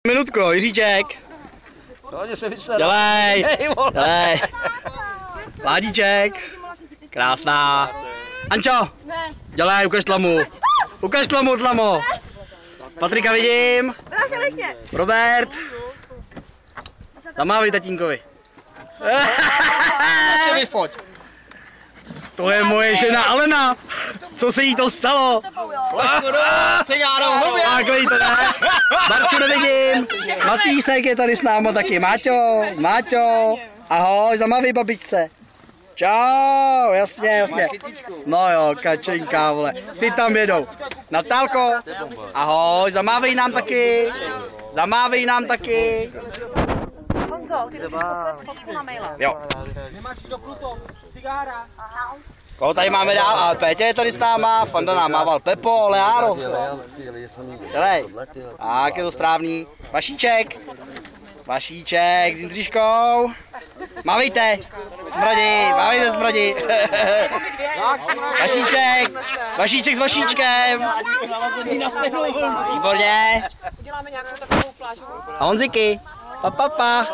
Minutko, Jiříček. Dělej, dělej. Ládíček. Krásná. Ančo, dělej, ukaž tlamu. Ukaž tlamu, tlamo. Patrika vidím. Robert. Zamávej tatínkovi. To je moje žena Alena. Co se jí to stalo? Máklej to ne. Barču nevidím. Matýsek je tady s náma taky. Máťo. Ahoj, zamávej babičce. Čau, jasně. No jo, kačenka, vole. Ty tam jedou. Natálko. Ahoj, zamávej nám taky. Honzo, ty musíš poslat fotku na maila. Jo. Koho tady máme dál? A Pétě je tady s náma, Fanda nám mával Pepo, Leáro. Dělej. Tak, je to správný. Vašíček s Jindřiškou. Mávejte. Smrodi. Vašíček s Vašíčkem. Výborně. Děláme nějakou takovou plážovou. A Honziky. Pa.